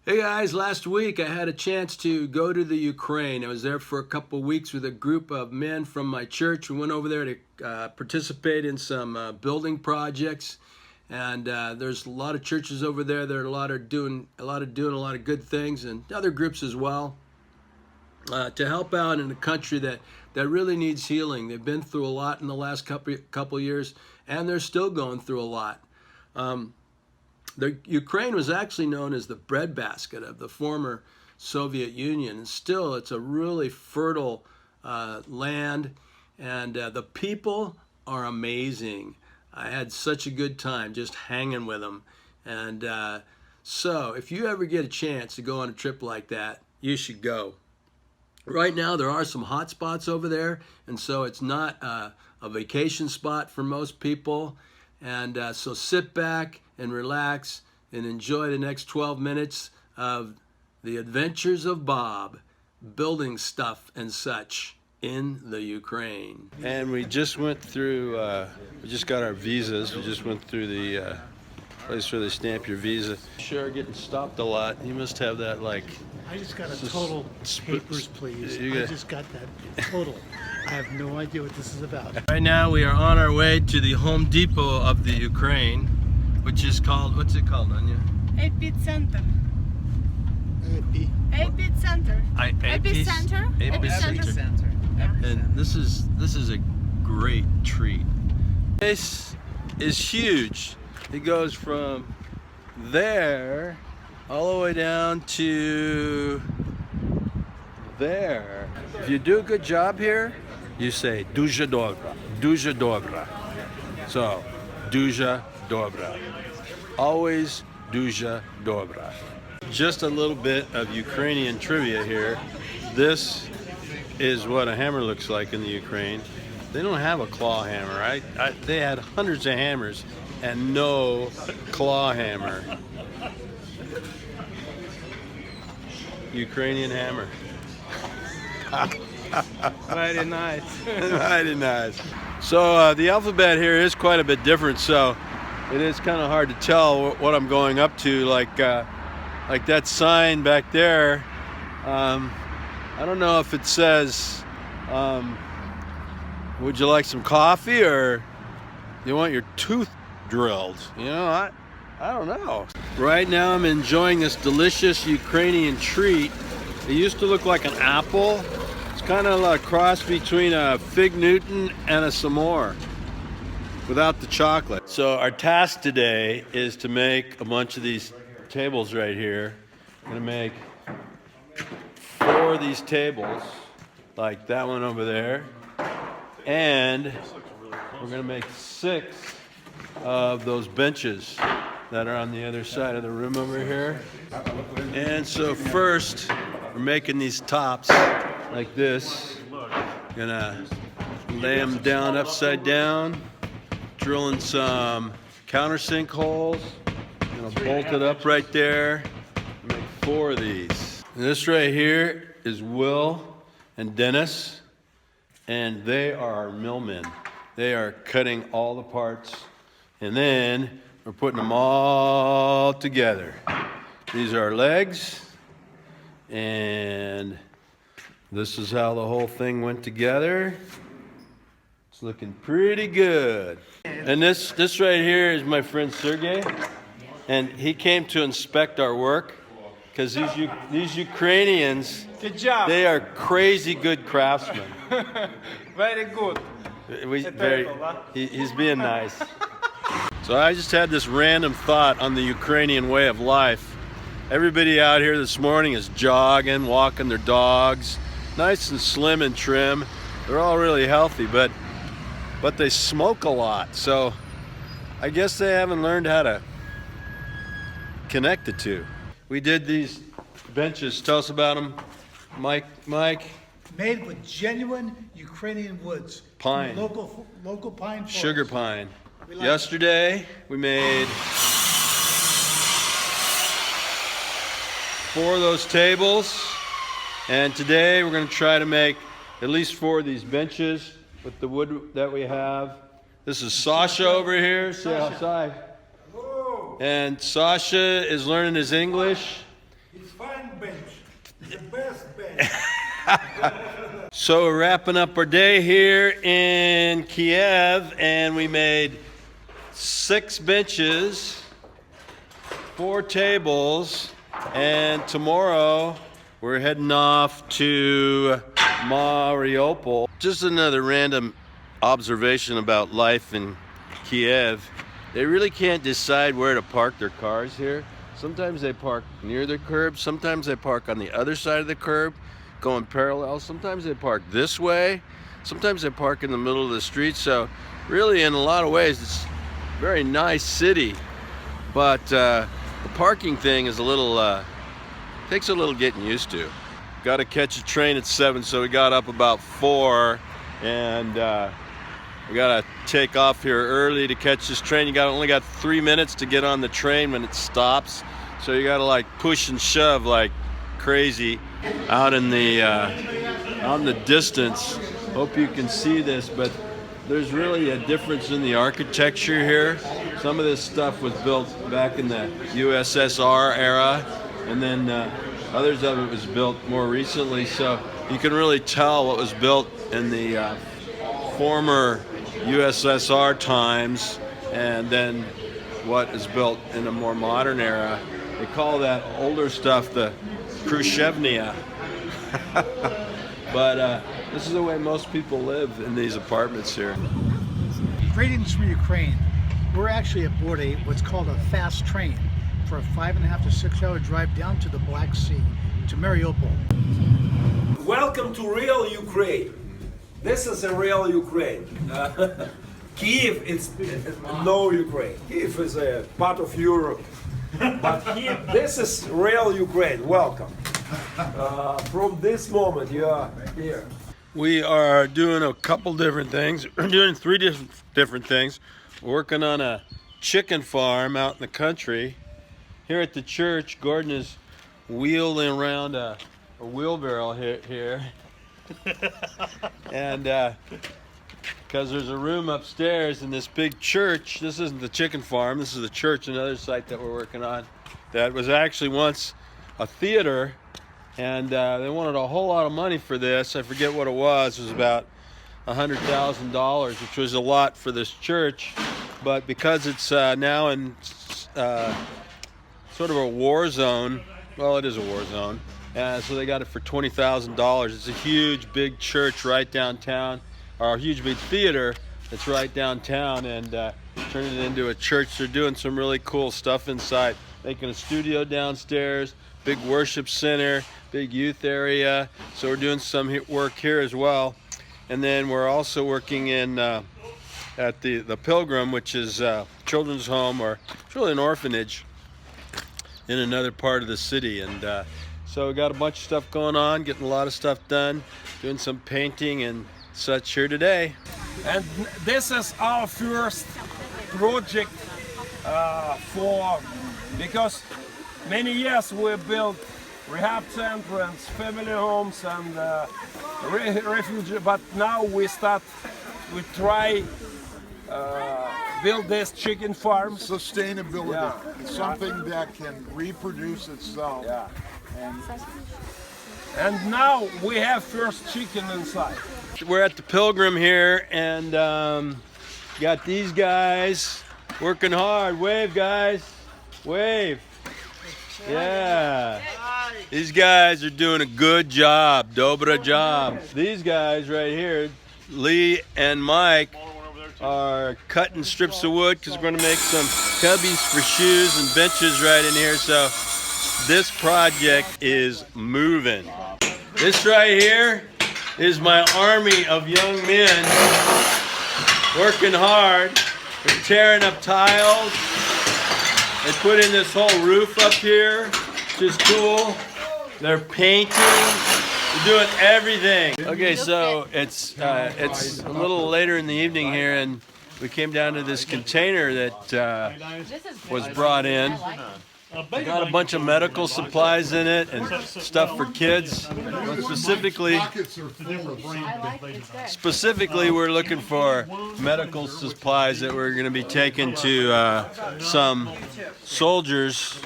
Hey guys, last week I had a chance to go to the Ukraine. I was there for a couple of weeks with a group of men from my church. We went over there to participate in some building projects, and there's a lot of churches over there that are doing a lot of good things, and other groups as well, to help out in a country that really needs healing. They've been through a lot in the last couple years, and they're still going through a lot. The Ukraine was actually known as the breadbasket of the former Soviet Union, and still it's a really fertile land, and the people are amazing. I had such a good time just hanging with them, and so if you ever get a chance to go on a trip like that, you should go. Right now there are some hot spots over there, and so it's not a vacation spot for most people, and so sit back and relax and enjoy the next 12 minutes of the adventures of Bob building stuff and such in the Ukraine. And we just went through, we just got our visas. We just went through the place where they stamp your visa. Sure, getting stopped a lot. You must have that like... I just got a total papers, please. I just got that total. I have no idea what this is about. Right now we are on our way to the Home Depot of the Ukraine, which is called, what's it called, Anya? Epicenter. Epicenter. And this is a great treat. This is huge. It goes from there all the way down to there. If you do a good job here, you say "Дуже добре," "Дуже добре." So, "Дуже добре." Always "Дуже добре." Just a little bit of Ukrainian trivia here. This is what a hammer looks like in the Ukraine. They don't have a claw hammer. They had hundreds of hammers and no claw hammer. Ukrainian hammer. Very nice. Very nice. So the alphabet here is quite a bit different, so it is kind of hard to tell what I'm going up to. Like that sign back there. I don't know if it says, would you like some coffee, or you want your tooth drilled? You know, I don't know. Right now I'm enjoying this delicious Ukrainian treat. It used to look like an apple. It's kind of a cross between a fig Newton and a s'more without the chocolate. So our task today is to make a bunch of these tables right here. I'm gonna make 4 of these tables, like that one over there, and we're gonna make 6 of those benches that are on the other side of the room over here. And so first, we're making these tops like this. Gonna lay them down upside down, drilling some countersink holes. Gonna bolt it up right there. Make 4 of these. And this right here is Will and Dennis, and they are our millmen. They are cutting all the parts, and then we're putting them all together. These are our legs, and this is how the whole thing went together. It's looking pretty good. And this right here is my friend Sergey, and he came to inspect our work, because these Ukrainians, Good job. they are crazy good craftsmen. Very good. He's being nice. So I just had this random thought on the Ukrainian way of life. Everybody out here this morning is jogging, walking their dogs, nice and slim and trim. They're all really healthy, but they smoke a lot. So I guess they haven't learned how to connect the two. We did these benches. Tell us about them, Mike. Made with genuine Ukrainian woods. Pine. Local pine forest. Sugar pine. Yesterday we made 4 of those tables, and today we're going to try to make at least 4 of these benches with the wood that we have. This is Sasha over here. Say outside. And Sasha is learning his English. So we're wrapping up our day here in Kiev, and we made 6 benches, 4 tables, and tomorrow we're heading off to Mariupol. Just another random observation about life in Kiev. They really can't decide where to park their cars here. Sometimes they park near the curb, sometimes they park on the other side of the curb, going parallel. Sometimes they park this way, sometimes they park in the middle of the street. So really, in a lot of ways, it's a very nice city, but the parking thing is a little takes a little getting used to. Got to catch a train at 7, so we got up about 4, and we got to take off here early to catch this train. You only got 3 minutes to get on the train when it stops, so you got to like push and shove like crazy out in the distance. Hope you can see this, but there's really a difference in the architecture here. Some of this stuff was built back in the USSR era, and then others of it was built more recently, so you can really tell what was built in the former USSR times and then what is built in a more modern era. They call that older stuff the Khrushchevnia. But this is the way most people live in these apartments here. Greetings from Ukraine. We're actually aboard what's called a fast train for a 5.5 to 6 hour drive down to the Black Sea, to Mariupol. Welcome to real Ukraine. This is a real Ukraine. Kiev is no Ukraine. Kiev is a part of Europe. But here, this is real Ukraine. Welcome. From this moment, you are here. We are doing a couple different things. We're doing 3 different things. We're working on a chicken farm out in the country. Here at the church, Gordon is wheeling around a wheelbarrow here. And because there's a room upstairs in this big church. This isn't the chicken farm, this is the church, another site that we're working on, that was actually once a theater, and they wanted a whole lot of money for this. I forget what it was about $100,000, which was a lot for this church, but because it's now in sort of a war zone, well, it is a war zone, so they got it for $20,000. It's a huge big church right downtown, or a huge big theater that's right downtown, and turning it into a church. They're doing some really cool stuff inside, making a studio downstairs, big worship center, big youth area. So we're doing some work here as well. And then we're also working in at the Pilgrim, which is a children's home, or it's really an orphanage in another part of the city. And so we got a bunch of stuff going on, getting a lot of stuff done, doing some painting and such here today. And this is our first project because many years we built rehab centers, family homes, and refugee. But now we try build this chicken farm. Sustainability. Yeah. It's something that can reproduce itself. Yeah. And now we have first chicken inside. We're at the Pilgrim here, and got these guys working hard. Wave, guys. Wave. Yeah. These guys are doing a good job. Dobra job. These guys right here, Lee and Mike, are cutting strips of wood because we're going to make some cubbies for shoes and benches right in here. So this project is moving. This right here is my army of young men working hard. They're tearing up tiles. They put in this whole roof up here, which is cool. They're painting. They're doing everything. Okay, so it's a little later in the evening here, and we came down to this container that was brought in. got a bunch of medical supplies in it and stuff for kids. But specifically, we're looking for medical supplies that we're going to be taking to some soldiers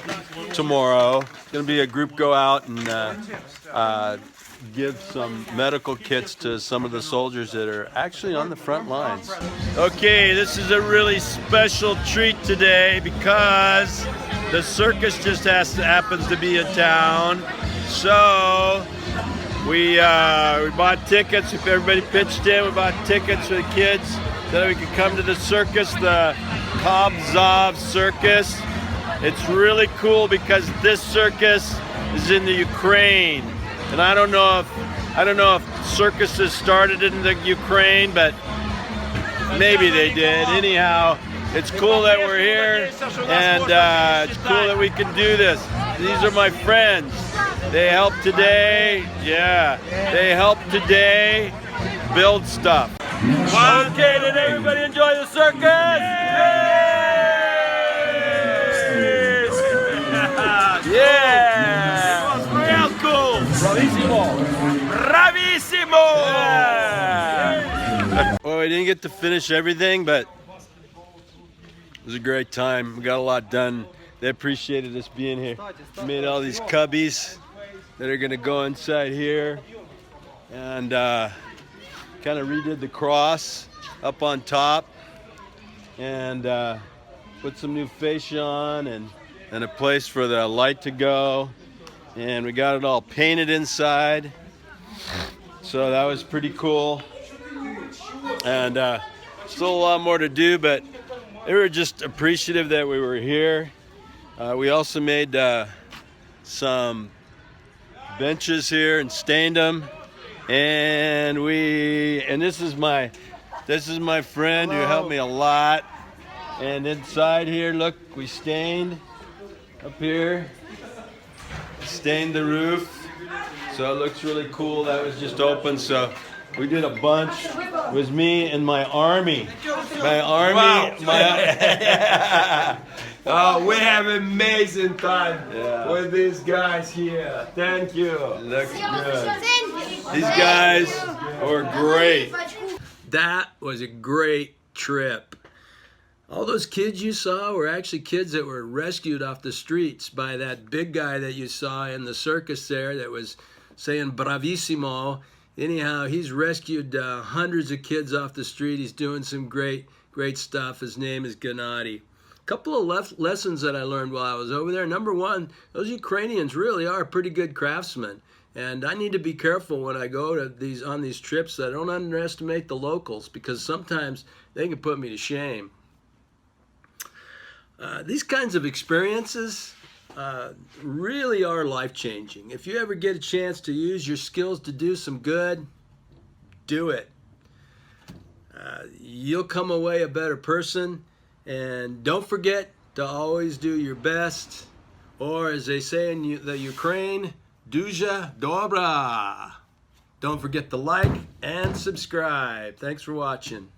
tomorrow. It's going to be a group go out and give some medical kits to some of the soldiers that are actually on the front lines. Okay, this is a really special treat today because the circus just happens to be in town. So we bought tickets. If everybody pitched in, we bought tickets for the kids so that we could come to the circus, the Kobzov circus. It's really cool because this circus is in the Ukraine. And I don't know if circuses started in the Ukraine, but maybe they did. Anyhow, it's cool that we're here, and it's cool that we can do this. These are my friends. They help today. Yeah, they help today build stuff. Okay, did everybody enjoy the circus? Yeah! It was real cool! Bravissimo! Yeah. Well, we didn't get to finish everything, but it was a great time. We got a lot done. They appreciated us being here. We made all these cubbies that are gonna go inside here, and kind of redid the cross up on top, and put some new fascia on, and a place for the light to go, and we got it all painted inside, so that was pretty cool. And still a lot more to do, but they were just appreciative that we were here. We also made some benches here and stained them, and this is my friend who helped me a lot. And inside here, look, we stained up here, stained the roof, so it looks really cool. That was just open, so we did a bunch. It was me and my army. Wow. Oh, we have amazing time with these guys here. Thank you. Looks good. These guys were great. That was a great trip. All those kids you saw were actually kids that were rescued off the streets by that big guy that you saw in the circus there that was saying bravissimo. Anyhow, he's rescued hundreds of kids off the street. He's doing some great stuff. His name is Gennadiy. A couple of lessons that I learned while I was over there. Number one, those Ukrainians really are pretty good craftsmen. And I need to be careful when I go to on these trips that I don't underestimate the locals, because sometimes they can put me to shame. These kinds of experiences really are life-changing. If you ever get a chance to use your skills to do some good, do it. You'll come away a better person, and don't forget to always do your best, or as they say in the Ukraine, Duja Dobra. Don't forget to like and subscribe. Thanks for watching.